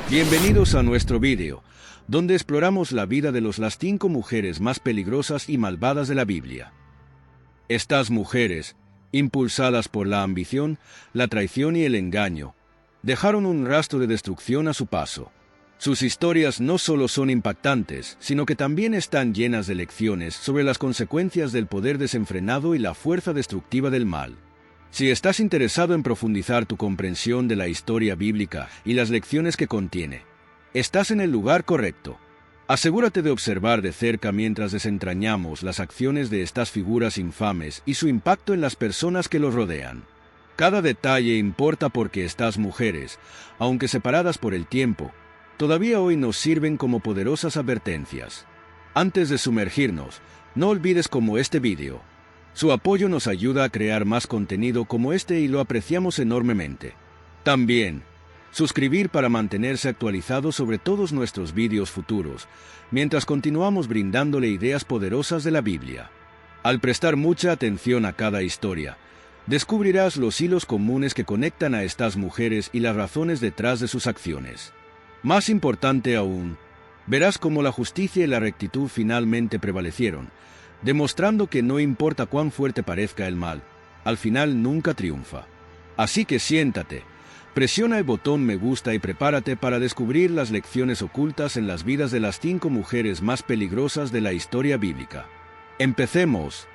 Bienvenidos a nuestro vídeo, donde exploramos la vida de las 5 mujeres más peligrosas y malvadas de la Biblia. Estas mujeres, impulsadas por la ambición, la traición y el engaño, dejaron un rastro de destrucción a su paso. Sus historias no solo son impactantes, sino que también están llenas de lecciones sobre las consecuencias del poder desenfrenado y la fuerza destructiva del mal. Si estás interesado en profundizar tu comprensión de la historia bíblica y las lecciones que contiene, estás en el lugar correcto. Asegúrate de observar de cerca mientras desentrañamos las acciones de estas figuras infames y su impacto en las personas que los rodean. Cada detalle importa porque estas mujeres, aunque separadas por el tiempo, todavía hoy nos sirven como poderosas advertencias. Antes de sumergirnos, no olvides como este vídeo. Su apoyo nos ayuda a crear más contenido como este y lo apreciamos enormemente. También, suscribir para mantenerse actualizado sobre todos nuestros vídeos futuros, mientras continuamos brindándole ideas poderosas de la Biblia. Al prestar mucha atención a cada historia, descubrirás los hilos comunes que conectan a estas mujeres y las razones detrás de sus acciones. Más importante aún, verás cómo la justicia y la rectitud finalmente prevalecieron, demostrando que no importa cuán fuerte parezca el mal, al final nunca triunfa. Así que siéntate, presiona el botón me gusta y prepárate para descubrir las lecciones ocultas en las vidas de las 5 mujeres más peligrosas de la historia bíblica. Empecemos.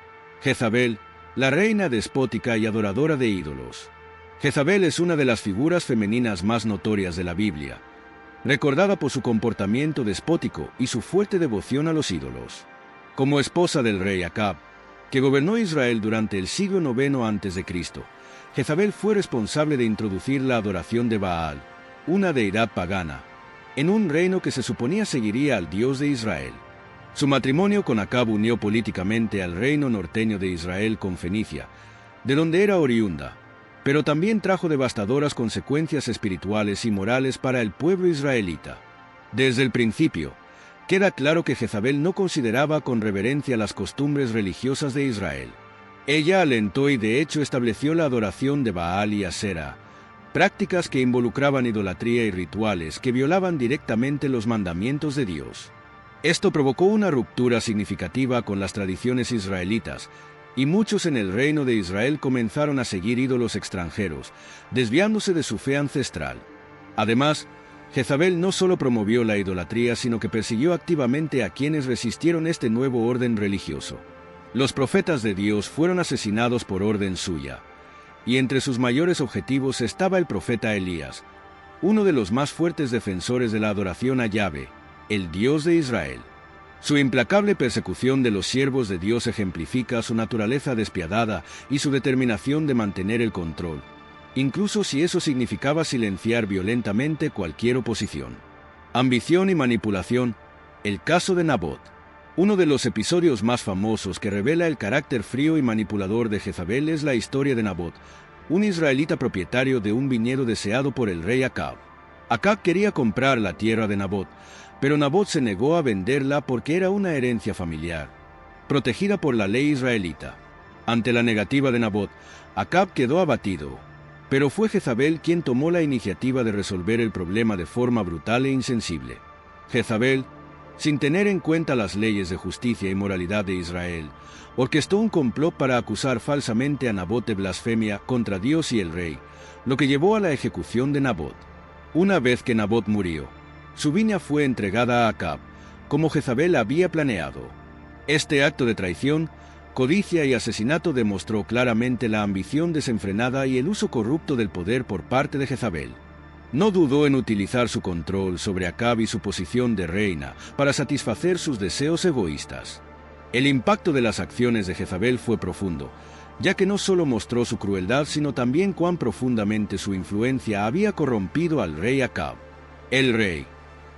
Jezabel, la reina despótica y adoradora de ídolos. Jezabel es una de las figuras femeninas más notorias de la Biblia, recordada por su comportamiento despótico y su fuerte devoción a los ídolos. Como esposa del rey Acab, que gobernó Israel durante el siglo IX a.C., Jezabel fue responsable de introducir la adoración de Baal, una deidad pagana, en un reino que se suponía seguiría al Dios de Israel. Su matrimonio con Acab unió políticamente al reino norteño de Israel con Fenicia, de donde era oriunda, pero también trajo devastadoras consecuencias espirituales y morales para el pueblo israelita. Desde el principio, queda claro que Jezabel no consideraba con reverencia las costumbres religiosas de Israel. Ella alentó y de hecho estableció la adoración de Baal y Asera, prácticas que involucraban idolatría y rituales que violaban directamente los mandamientos de Dios. Esto provocó una ruptura significativa con las tradiciones israelitas, y muchos en el reino de Israel comenzaron a seguir ídolos extranjeros, desviándose de su fe ancestral. Además, Jezabel no solo promovió la idolatría, sino que persiguió activamente a quienes resistieron este nuevo orden religioso. Los profetas de Dios fueron asesinados por orden suya, y entre sus mayores objetivos estaba el profeta Elías, uno de los más fuertes defensores de la adoración a Yahvé, el Dios de Israel. Su implacable persecución de los siervos de Dios ejemplifica su naturaleza despiadada y su determinación de mantener el control, incluso si eso significaba silenciar violentamente cualquier oposición. Ambición y manipulación. El caso de Nabot. Uno de los episodios más famosos que revela el carácter frío y manipulador de Jezabel es la historia de Nabot, un israelita propietario de un viñedo deseado por el rey Acab. Acab quería comprar la tierra de Nabot, pero Nabot se negó a venderla porque era una herencia familiar, protegida por la ley israelita. Ante la negativa de Nabot, Acab quedó abatido, pero fue Jezabel quien tomó la iniciativa de resolver el problema de forma brutal e insensible. Jezabel, sin tener en cuenta las leyes de justicia y moralidad de Israel, orquestó un complot para acusar falsamente a Nabot de blasfemia contra Dios y el rey, lo que llevó a la ejecución de Nabot. Una vez que Nabot murió, su viña fue entregada a Acab, como Jezabel había planeado. Este acto de traición, codicia y asesinato demostró claramente la ambición desenfrenada y el uso corrupto del poder por parte de Jezabel. No dudó en utilizar su control sobre Acab y su posición de reina para satisfacer sus deseos egoístas. El impacto de las acciones de Jezabel fue profundo, ya que no solo mostró su crueldad, sino también cuán profundamente su influencia había corrompido al rey Acab. El rey,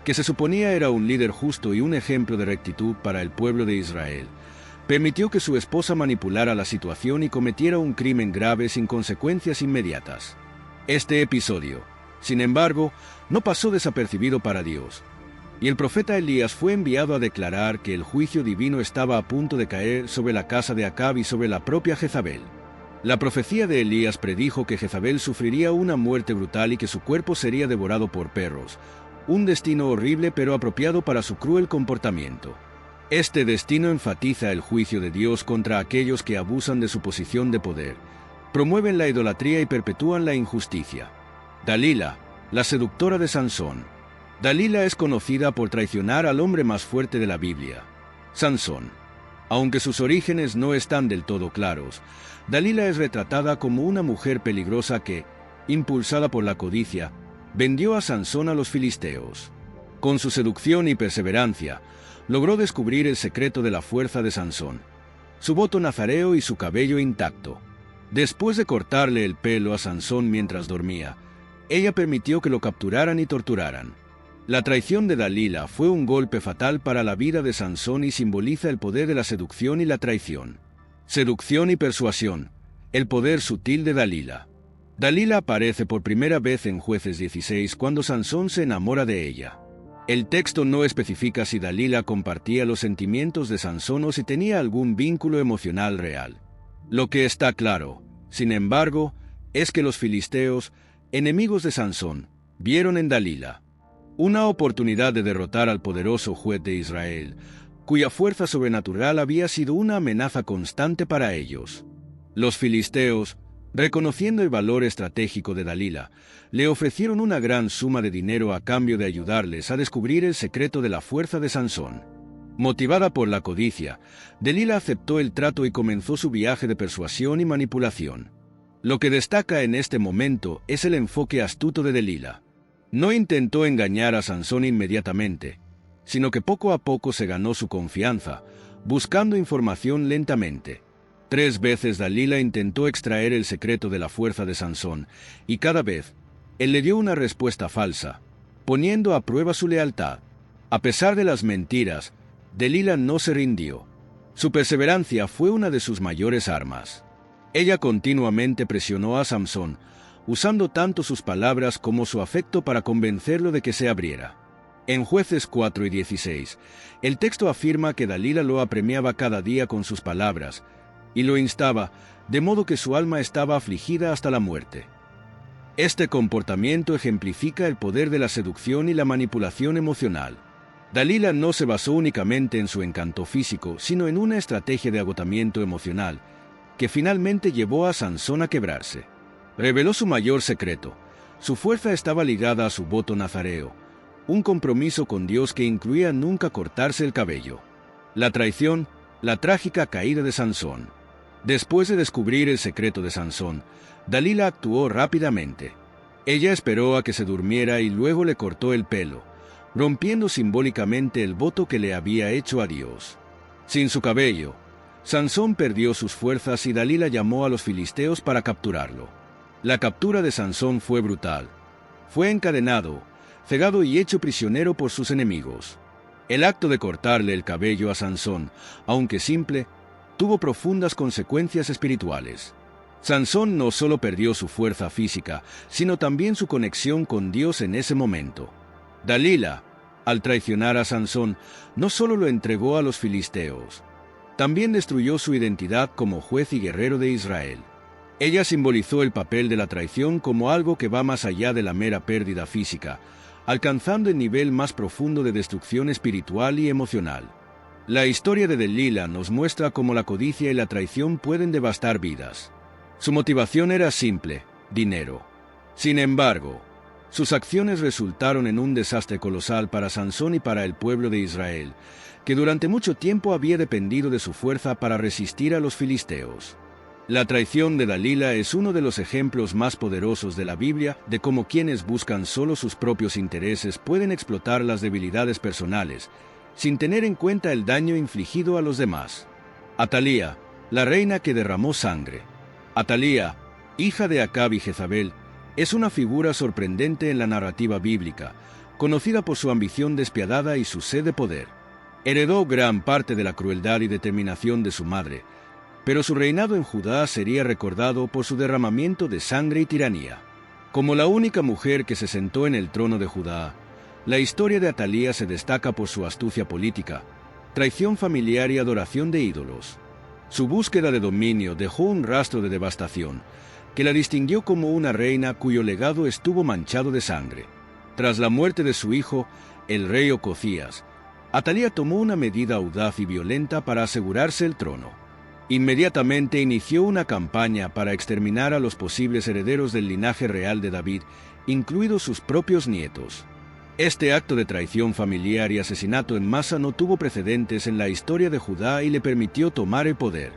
que se suponía era un líder justo y un ejemplo de rectitud para el pueblo de Israel, permitió que su esposa manipulara la situación y cometiera un crimen grave sin consecuencias inmediatas. Este episodio, sin embargo, no pasó desapercibido para Dios, y el profeta Elías fue enviado a declarar que el juicio divino estaba a punto de caer sobre la casa de Acab y sobre la propia Jezabel. La profecía de Elías predijo que Jezabel sufriría una muerte brutal y que su cuerpo sería devorado por perros, un destino horrible pero apropiado para su cruel comportamiento. Este destino enfatiza el juicio de Dios contra aquellos que abusan de su posición de poder, promueven la idolatría y perpetúan la injusticia. Dalila, la seductora de Sansón. Dalila es conocida por traicionar al hombre más fuerte de la Biblia, Sansón. Aunque sus orígenes no están del todo claros, Dalila es retratada como una mujer peligrosa que, impulsada por la codicia, vendió a Sansón a los filisteos. Con su seducción y perseverancia, logró descubrir el secreto de la fuerza de Sansón, su voto nazareo y su cabello intacto. Después de cortarle el pelo a Sansón mientras dormía, ella permitió que lo capturaran y torturaran. La traición de Dalila fue un golpe fatal para la vida de Sansón y simboliza el poder de la seducción y la traición. Seducción y persuasión, el poder sutil de Dalila. Dalila aparece por primera vez en Jueces 16 cuando Sansón se enamora de ella. El texto no especifica si Dalila compartía los sentimientos de Sansón o si tenía algún vínculo emocional real. Lo que está claro, sin embargo, es que los filisteos, enemigos de Sansón, vieron en Dalila una oportunidad de derrotar al poderoso juez de Israel, cuya fuerza sobrenatural había sido una amenaza constante para ellos. Los filisteos, reconociendo el valor estratégico de Dalila, le ofrecieron una gran suma de dinero a cambio de ayudarles a descubrir el secreto de la fuerza de Sansón. Motivada por la codicia, Dalila aceptó el trato y comenzó su viaje de persuasión y manipulación. Lo que destaca en este momento es el enfoque astuto de Dalila. No intentó engañar a Sansón inmediatamente, sino que poco a poco se ganó su confianza, buscando información lentamente. 3 veces Dalila intentó extraer el secreto de la fuerza de Sansón, y cada vez, él le dio una respuesta falsa, poniendo a prueba su lealtad. A pesar de las mentiras, Dalila no se rindió. Su perseverancia fue una de sus mayores armas. Ella continuamente presionó a Sansón, usando tanto sus palabras como su afecto para convencerlo de que se abriera. En Jueces 4 y 16, el texto afirma que Dalila lo apremiaba cada día con sus palabras, y lo instaba, de modo que su alma estaba afligida hasta la muerte. Este comportamiento ejemplifica el poder de la seducción y la manipulación emocional. Dalila no se basó únicamente en su encanto físico, sino en una estrategia de agotamiento emocional, que finalmente llevó a Sansón a quebrarse. Reveló su mayor secreto. Su fuerza estaba ligada a su voto nazareo, un compromiso con Dios que incluía nunca cortarse el cabello. La traición, la trágica caída de Sansón. Después de descubrir el secreto de Sansón, Dalila actuó rápidamente. Ella esperó a que se durmiera y luego le cortó el pelo, rompiendo simbólicamente el voto que le había hecho a Dios. Sin su cabello, Sansón perdió sus fuerzas y Dalila llamó a los filisteos para capturarlo. La captura de Sansón fue brutal. Fue encadenado, cegado y hecho prisionero por sus enemigos. El acto de cortarle el cabello a Sansón, aunque simple, tuvo profundas consecuencias espirituales. Sansón no solo perdió su fuerza física, sino también su conexión con Dios en ese momento. Dalila, al traicionar a Sansón, no solo lo entregó a los filisteos, también destruyó su identidad como juez y guerrero de Israel. Ella simbolizó el papel de la traición como algo que va más allá de la mera pérdida física, alcanzando el nivel más profundo de destrucción espiritual y emocional. La historia de Dalila nos muestra cómo la codicia y la traición pueden devastar vidas. Su motivación era simple: dinero. Sin embargo, sus acciones resultaron en un desastre colosal para Sansón y para el pueblo de Israel, que durante mucho tiempo había dependido de su fuerza para resistir a los filisteos. La traición de Dalila es uno de los ejemplos más poderosos de la Biblia de cómo quienes buscan solo sus propios intereses pueden explotar las debilidades personales, sin tener en cuenta el daño infligido a los demás. Atalía, la reina que derramó sangre. Atalía, hija de Acab y Jezabel, es una figura sorprendente en la narrativa bíblica, conocida por su ambición despiadada y su sed de poder. Heredó gran parte de la crueldad y determinación de su madre, pero su reinado en Judá sería recordado por su derramamiento de sangre y tiranía. Como la única mujer que se sentó en el trono de Judá, la historia de Atalía se destaca por su astucia política, traición familiar y adoración de ídolos. Su búsqueda de dominio dejó un rastro de devastación, que la distinguió como una reina cuyo legado estuvo manchado de sangre. Tras la muerte de su hijo, el rey Ocosías, Atalía tomó una medida audaz y violenta para asegurarse el trono. Inmediatamente inició una campaña para exterminar a los posibles herederos del linaje real de David, incluidos sus propios nietos. Este acto de traición familiar y asesinato en masa no tuvo precedentes en la historia de Judá y le permitió tomar el poder.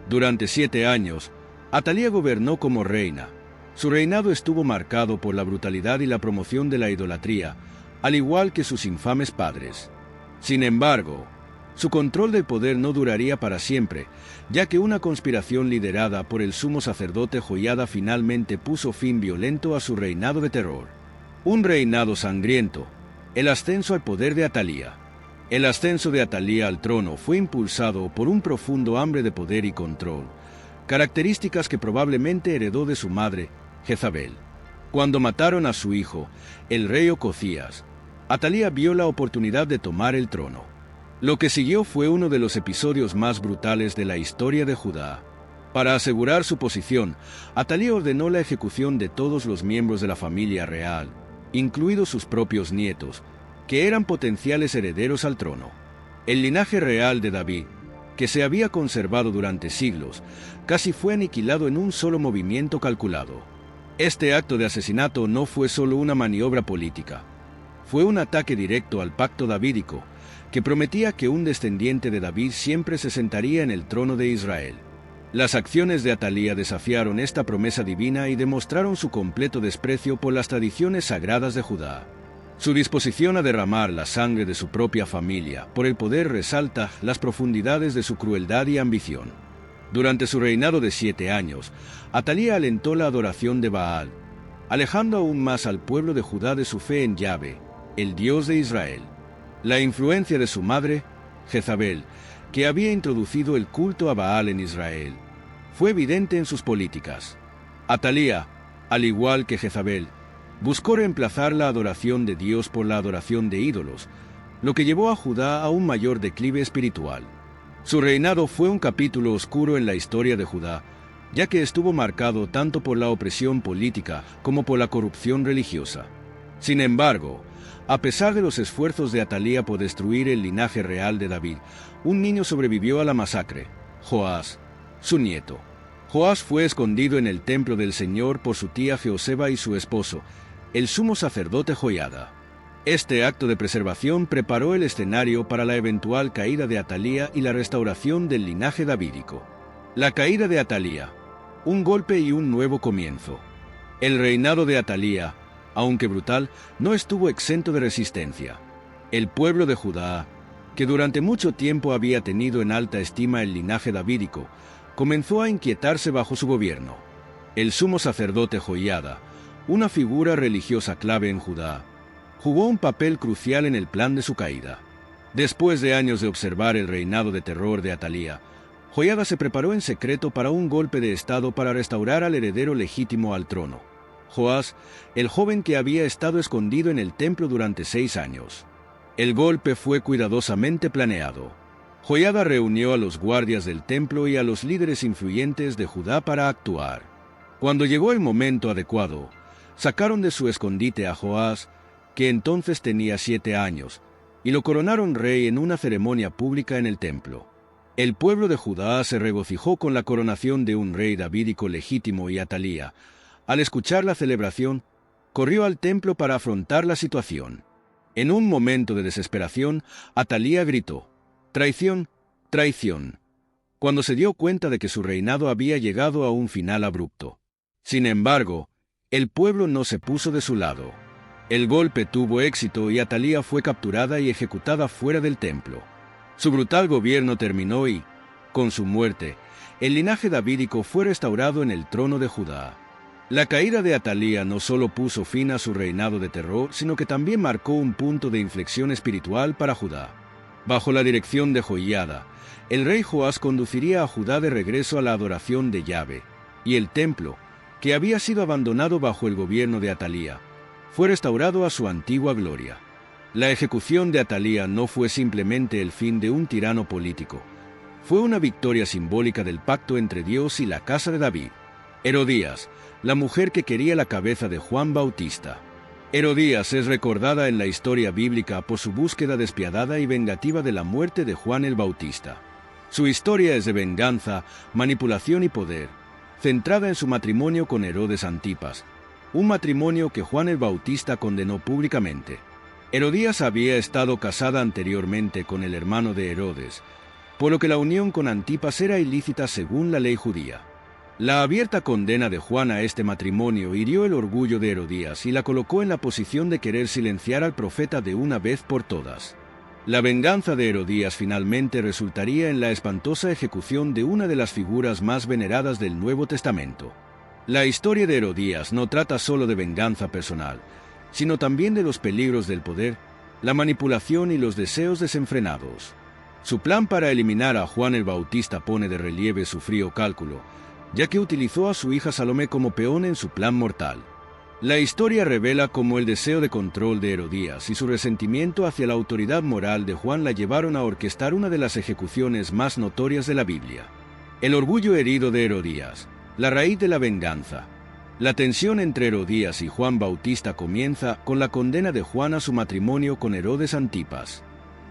Durante 7 años, Atalía gobernó como reina. Su reinado estuvo marcado por la brutalidad y la promoción de la idolatría, al igual que sus infames padres. Sin embargo, su control del poder no duraría para siempre, ya que una conspiración liderada por el sumo sacerdote Joiada finalmente puso fin violento a su reinado de terror. Un reinado sangriento, el ascenso al poder de Atalía. El ascenso de Atalía al trono fue impulsado por un profundo hambre de poder y control, características que probablemente heredó de su madre, Jezabel. Cuando mataron a su hijo, el rey Ocosías, Atalía vio la oportunidad de tomar el trono. Lo que siguió fue uno de los episodios más brutales de la historia de Judá. Para asegurar su posición, Atalía ordenó la ejecución de todos los miembros de la familia real, incluidos sus propios nietos, que eran potenciales herederos al trono. El linaje real de David, que se había conservado durante siglos, casi fue aniquilado en un solo movimiento calculado. Este acto de asesinato no fue solo una maniobra política. Fue un ataque directo al pacto davídico, que prometía que un descendiente de David siempre se sentaría en el trono de Israel. Las acciones de Atalía desafiaron esta promesa divina y demostraron su completo desprecio por las tradiciones sagradas de Judá. Su disposición a derramar la sangre de su propia familia por el poder resalta las profundidades de su crueldad y ambición. Durante su reinado de 7 años, Atalía alentó la adoración de Baal, alejando aún más al pueblo de Judá de su fe en Yahvé, el Dios de Israel. La influencia de su madre, Jezabel, que había introducido el culto a Baal en Israel, fue evidente en sus políticas. Atalía, al igual que Jezabel, buscó reemplazar la adoración de Dios por la adoración de ídolos, lo que llevó a Judá a un mayor declive espiritual. Su reinado fue un capítulo oscuro en la historia de Judá, ya que estuvo marcado tanto por la opresión política como por la corrupción religiosa. Sin embargo, a pesar de los esfuerzos de Atalía por destruir el linaje real de David, un niño sobrevivió a la masacre, Joás, su nieto. Joás fue escondido en el templo del Señor por su tía Jeoseba y su esposo, el sumo sacerdote Joiada. Este acto de preservación preparó el escenario para la eventual caída de Atalía y la restauración del linaje davídico. La caída de Atalía, un golpe y un nuevo comienzo. El reinado de Atalía, aunque brutal, no estuvo exento de resistencia. El pueblo de Judá, que durante mucho tiempo había tenido en alta estima el linaje davídico, comenzó a inquietarse bajo su gobierno. El sumo sacerdote Joiada, una figura religiosa clave en Judá, jugó un papel crucial en el plan de su caída. Después de años de observar el reinado de terror de Atalía, Joiada se preparó en secreto para un golpe de estado para restaurar al heredero legítimo al trono, Joás, el joven que había estado escondido en el templo durante 6 años. El golpe fue cuidadosamente planeado. Joiada reunió a los guardias del templo y a los líderes influyentes de Judá para actuar. Cuando llegó el momento adecuado, sacaron de su escondite a Joás, que entonces tenía 7 años, y lo coronaron rey en una ceremonia pública en el templo. El pueblo de Judá se regocijó con la coronación de un rey davídico legítimo y Atalía, al escuchar la celebración, corrió al templo para afrontar la situación. En un momento de desesperación, Atalía gritó: «¡Traición! ¡Traición!», cuando se dio cuenta de que su reinado había llegado a un final abrupto. Sin embargo, el pueblo no se puso de su lado. El golpe tuvo éxito y Atalía fue capturada y ejecutada fuera del templo. Su brutal gobierno terminó y, con su muerte, el linaje davídico fue restaurado en el trono de Judá. La caída de Atalía no solo puso fin a su reinado de terror, sino que también marcó un punto de inflexión espiritual para Judá. Bajo la dirección de Joiada, el rey Joás conduciría a Judá de regreso a la adoración de Yahvé, y el templo, que había sido abandonado bajo el gobierno de Atalía, fue restaurado a su antigua gloria. La ejecución de Atalía no fue simplemente el fin de un tirano político, fue una victoria simbólica del pacto entre Dios y la casa de David. Herodías, la mujer que quería la cabeza de Juan Bautista. Herodías es recordada en la historia bíblica por su búsqueda despiadada y vengativa de la muerte de Juan el Bautista. Su historia es de venganza, manipulación y poder, centrada en su matrimonio con Herodes Antipas, un matrimonio que Juan el Bautista condenó públicamente. Herodías había estado casada anteriormente con el hermano de Herodes, por lo que la unión con Antipas era ilícita según la ley judía. La abierta condena de Juan a este matrimonio hirió el orgullo de Herodías y la colocó en la posición de querer silenciar al profeta de una vez por todas. La venganza de Herodías finalmente resultaría en la espantosa ejecución de una de las figuras más veneradas del Nuevo Testamento. La historia de Herodías no trata solo de venganza personal, sino también de los peligros del poder, la manipulación y los deseos desenfrenados. Su plan para eliminar a Juan el Bautista pone de relieve su frío cálculo, ya que utilizó a su hija Salomé como peón en su plan mortal. La historia revela cómo el deseo de control de Herodías y su resentimiento hacia la autoridad moral de Juan la llevaron a orquestar una de las ejecuciones más notorias de la Biblia. El orgullo herido de Herodías, la raíz de la venganza. La tensión entre Herodías y Juan Bautista comienza con la condena de Juan a su matrimonio con Herodes Antipas.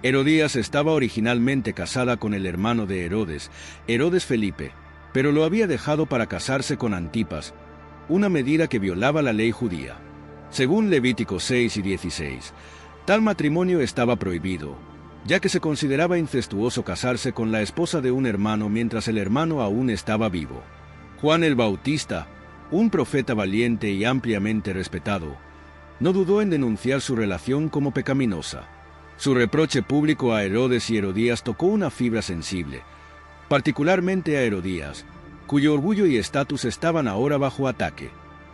Herodías estaba originalmente casada con el hermano de Herodes, Herodes Felipe, pero lo había dejado para casarse con Antipas, una medida que violaba la ley judía. Según Levítico 6 y 16, tal matrimonio estaba prohibido, ya que se consideraba incestuoso casarse con la esposa de un hermano mientras el hermano aún estaba vivo. Juan el Bautista, un profeta valiente y ampliamente respetado, no dudó en denunciar su relación como pecaminosa. Su reproche público a Herodes y Herodías tocó una fibra sensible, particularmente a Herodías, cuyo orgullo y estatus estaban ahora bajo ataque.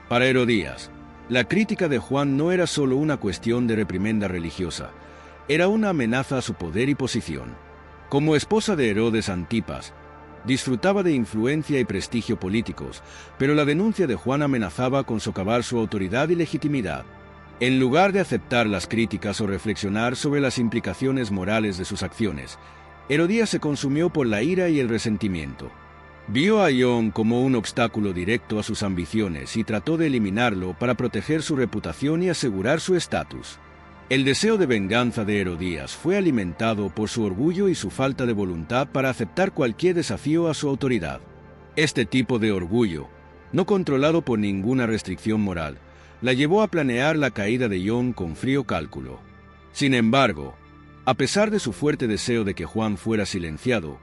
Para Herodías, la crítica de Juan no era solo una cuestión de reprimenda religiosa, era una amenaza a su poder y posición. Como esposa de Herodes Antipas, disfrutaba de influencia y prestigio políticos, pero la denuncia de Juan amenazaba con socavar su autoridad y legitimidad. En lugar de aceptar las críticas o reflexionar sobre las implicaciones morales de sus acciones, Herodías se consumió por la ira y el resentimiento. Vio a John como un obstáculo directo a sus ambiciones y trató de eliminarlo para proteger su reputación y asegurar su estatus. El deseo de venganza de Herodías fue alimentado por su orgullo y su falta de voluntad para aceptar cualquier desafío a su autoridad. Este tipo de orgullo, no controlado por ninguna restricción moral, la llevó a planear la caída de John con frío cálculo. Sin embargo, a pesar de su fuerte deseo de que Juan fuera silenciado,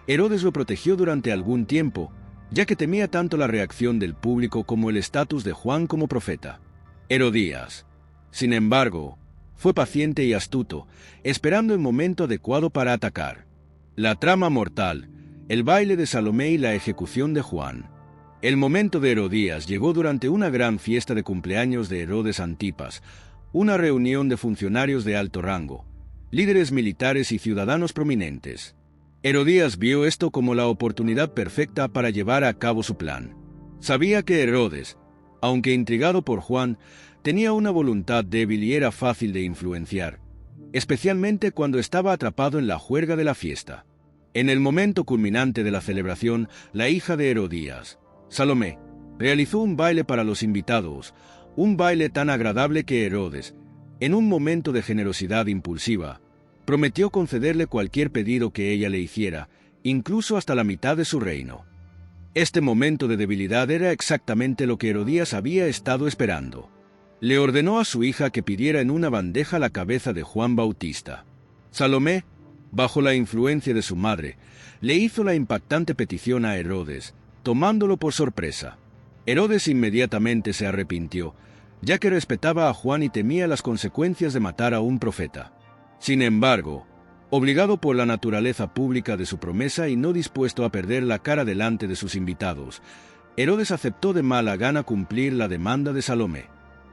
Herodes lo protegió durante algún tiempo, ya que temía tanto la reacción del público como el estatus de Juan como profeta. Herodías, sin embargo, fue paciente y astuto, esperando el momento adecuado para atacar. La trama mortal, el baile de Salomé y la ejecución de Juan. El momento de Herodías llegó durante una gran fiesta de cumpleaños de Herodes Antipas, una reunión de funcionarios de alto rango, líderes militares y ciudadanos prominentes. Herodías vio esto como la oportunidad perfecta para llevar a cabo su plan. Sabía que Herodes, aunque intrigado por Juan, tenía una voluntad débil y era fácil de influenciar, especialmente cuando estaba atrapado en la juerga de la fiesta. En el momento culminante de la celebración, la hija de Herodías, Salomé, realizó un baile para los invitados, un baile tan agradable que Herodes, en un momento de generosidad impulsiva, prometió concederle cualquier pedido que ella le hiciera, incluso hasta la mitad de su reino. Este momento de debilidad era exactamente lo que Herodías había estado esperando. Le ordenó a su hija que pidiera en una bandeja la cabeza de Juan Bautista. Salomé, bajo la influencia de su madre, le hizo la impactante petición a Herodes, tomándolo por sorpresa. Herodes inmediatamente se arrepintió, ya que respetaba a Juan y temía las consecuencias de matar a un profeta. Sin embargo, obligado por la naturaleza pública de su promesa y no dispuesto a perder la cara delante de sus invitados, Herodes aceptó de mala gana cumplir la demanda de Salomé.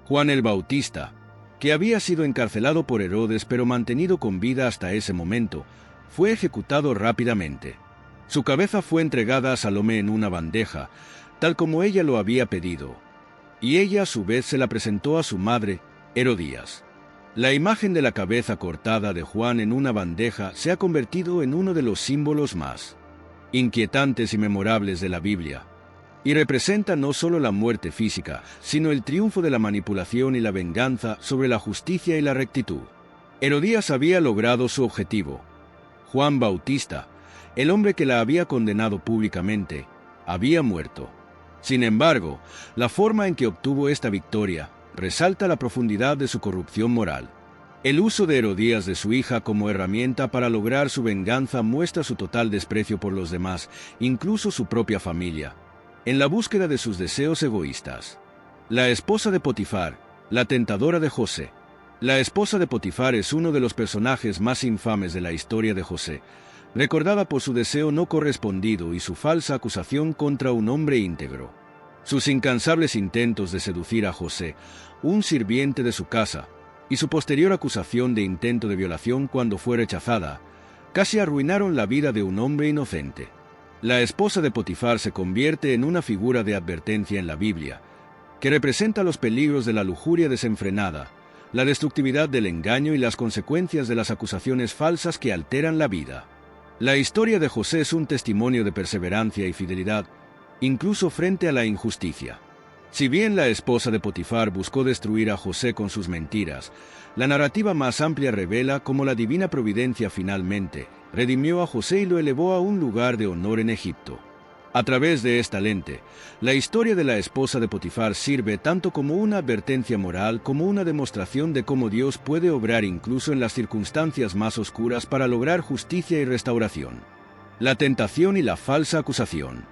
Juan el Bautista, que había sido encarcelado por Herodes pero mantenido con vida hasta ese momento, fue ejecutado rápidamente. Su cabeza fue entregada a Salomé en una bandeja, tal como ella lo había pedido, y ella a su vez se la presentó a su madre, Herodías. La imagen de la cabeza cortada de Juan en una bandeja se ha convertido en uno de los símbolos más inquietantes y memorables de la Biblia. y representa no solo la muerte física, sino el triunfo de la manipulación y la venganza sobre la justicia y la rectitud. Herodías había logrado su objetivo. Juan Bautista, el hombre que la había condenado públicamente, había muerto. Sin embargo, la forma en que obtuvo esta victoria resalta la profundidad de su corrupción moral. El uso de Herodías de su hija como herramienta para lograr su venganza muestra su total desprecio por los demás, incluso su propia familia, en la búsqueda de sus deseos egoístas. La esposa de Potifar, la tentadora de José. La esposa de Potifar es uno de los personajes más infames de la historia de José, recordada por su deseo no correspondido y su falsa acusación contra un hombre íntegro. Sus incansables intentos de seducir a José, un sirviente de su casa, y su posterior acusación de intento de violación cuando fue rechazada, casi arruinaron la vida de un hombre inocente. La esposa de Potifar se convierte en una figura de advertencia en la Biblia, que representa los peligros de la lujuria desenfrenada, la destructividad del engaño y las consecuencias de las acusaciones falsas que alteran la vida. La historia de José es un testimonio de perseverancia y fidelidad, incluso frente a la injusticia. Si bien la esposa de Potifar buscó destruir a José con sus mentiras, la narrativa más amplia revela cómo la divina providencia finalmente redimió a José y lo elevó a un lugar de honor en Egipto. A través de esta lente, la historia de la esposa de Potifar sirve tanto como una advertencia moral como una demostración de cómo Dios puede obrar incluso en las circunstancias más oscuras para lograr justicia y restauración. La tentación y la falsa acusación.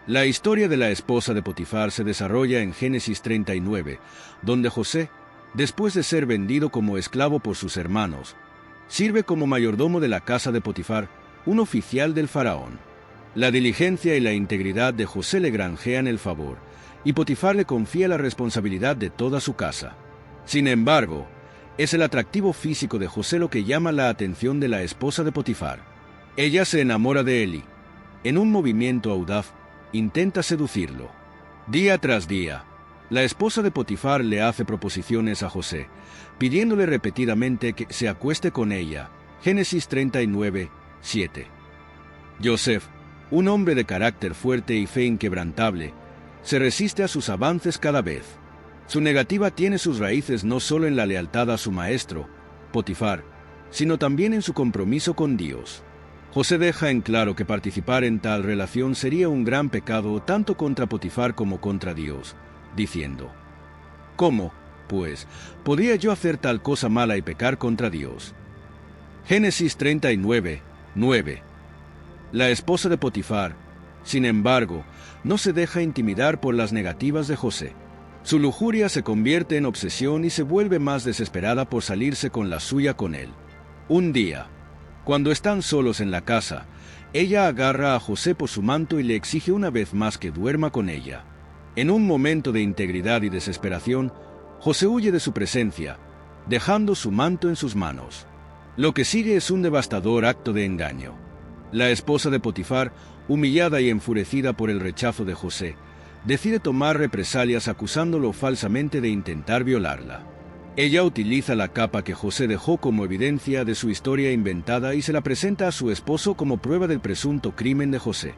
La historia de la esposa de Potifar se desarrolla en Génesis 39, donde José, después de ser vendido como esclavo por sus hermanos, sirve como mayordomo de la casa de Potifar, un oficial del faraón. La diligencia y la integridad de José le granjean el favor, y Potifar le confía la responsabilidad de toda su casa. Sin embargo, es el atractivo físico de José lo que llama la atención de la esposa de Potifar. Ella se enamora de él y, en un movimiento audaz, intenta seducirlo. Día tras día, la esposa de Potifar le hace proposiciones a José, pidiéndole repetidamente que se acueste con ella. Génesis 39, 7. Joseph, un hombre de carácter fuerte y fe inquebrantable, se resiste a sus avances cada vez. Su negativa tiene sus raíces no solo en la lealtad a su maestro, Potifar, sino también en su compromiso con Dios. José deja en claro que participar en tal relación sería un gran pecado tanto contra Potifar como contra Dios, diciendo: ¿Cómo, pues, podría yo hacer tal cosa mala y pecar contra Dios? Génesis 39, 9. La esposa de Potifar, sin embargo, no se deja intimidar por las negativas de José. Su lujuria se convierte en obsesión y se vuelve más desesperada por salirse con la suya con él. Un día, cuando están solos en la casa, ella agarra a José por su manto y le exige una vez más que duerma con ella. En un momento de integridad y desesperación, José huye de su presencia, dejando su manto en sus manos. Lo que sigue es un devastador acto de engaño. La esposa de Potifar, humillada y enfurecida por el rechazo de José, decide tomar represalias acusándolo falsamente de intentar violarla. Ella utiliza la capa que José dejó como evidencia de su historia inventada y se la presenta a su esposo como prueba del presunto crimen de José.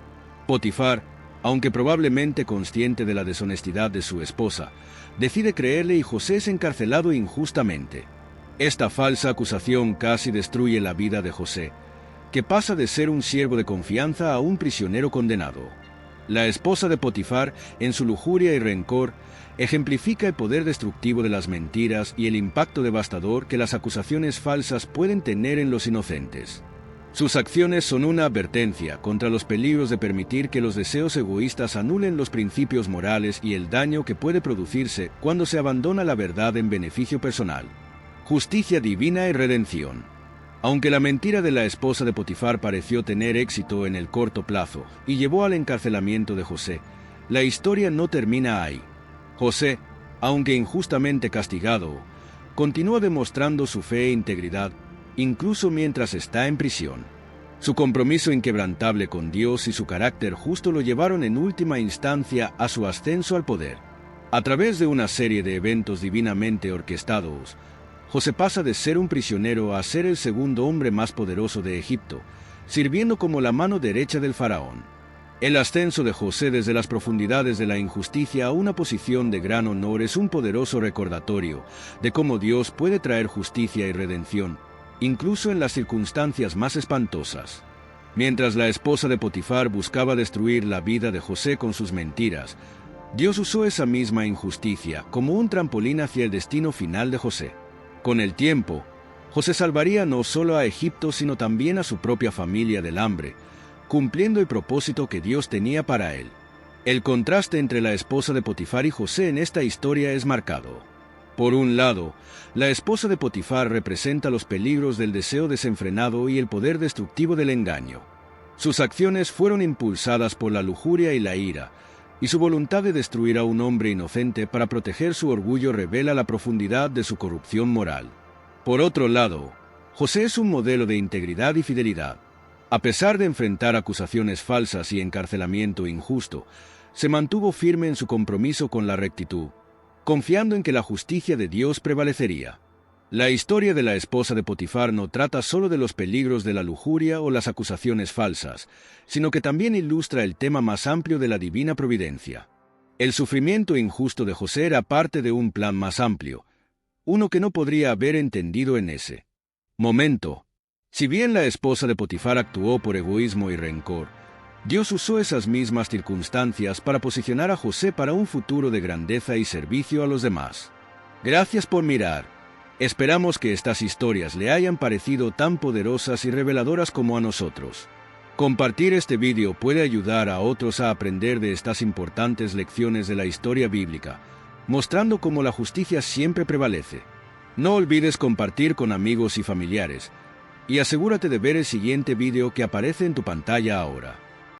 Potifar, aunque probablemente consciente de la deshonestidad de su esposa, decide creerle y José es encarcelado injustamente. Esta falsa acusación casi destruye la vida de José, que pasa de ser un siervo de confianza a un prisionero condenado. La esposa de Potifar, en su lujuria y rencor, ejemplifica el poder destructivo de las mentiras y el impacto devastador que las acusaciones falsas pueden tener en los inocentes. Sus acciones son una advertencia contra los peligros de permitir que los deseos egoístas anulen los principios morales y el daño que puede producirse cuando se abandona la verdad en beneficio personal. Justicia divina y redención. Aunque la mentira de la esposa de Potifar pareció tener éxito en el corto plazo y llevó al encarcelamiento de José, la historia no termina ahí. José, aunque injustamente castigado, continúa demostrando su fe e integridad, incluso mientras está en prisión. Su compromiso inquebrantable con Dios y su carácter justo lo llevaron en última instancia a su ascenso al poder. A través de una serie de eventos divinamente orquestados, José pasa de ser un prisionero a ser el segundo hombre más poderoso de Egipto, sirviendo como la mano derecha del faraón. El ascenso de José desde las profundidades de la injusticia a una posición de gran honor es un poderoso recordatorio de cómo Dios puede traer justicia y redención, incluso en las circunstancias más espantosas. Mientras la esposa de Potifar buscaba destruir la vida de José con sus mentiras, Dios usó esa misma injusticia como un trampolín hacia el destino final de José. Con el tiempo, José salvaría no solo a Egipto, sino también a su propia familia del hambre, cumpliendo el propósito que Dios tenía para él. El contraste entre la esposa de Potifar y José en esta historia es marcado. Por un lado, la esposa de Potifar representa los peligros del deseo desenfrenado y el poder destructivo del engaño. Sus acciones fueron impulsadas por la lujuria y la ira, y su voluntad de destruir a un hombre inocente para proteger su orgullo revela la profundidad de su corrupción moral. Por otro lado, José es un modelo de integridad y fidelidad. A pesar de enfrentar acusaciones falsas y encarcelamiento injusto, se mantuvo firme en su compromiso con la rectitud, confiando en que la justicia de Dios prevalecería. La historia de la esposa de Potifar no trata solo de los peligros de la lujuria o las acusaciones falsas, sino que también ilustra el tema más amplio de la divina providencia. El sufrimiento injusto de José era parte de un plan más amplio, uno que no podría haber entendido en ese momento. Si bien la esposa de Potifar actuó por egoísmo y rencor, Dios usó esas mismas circunstancias para posicionar a José para un futuro de grandeza y servicio a los demás. Gracias por mirar. Esperamos que estas historias le hayan parecido tan poderosas y reveladoras como a nosotros. Compartir este vídeo puede ayudar a otros a aprender de estas importantes lecciones de la historia bíblica, mostrando cómo la justicia siempre prevalece. No olvides compartir con amigos y familiares, y asegúrate de ver el siguiente vídeo que aparece en tu pantalla ahora.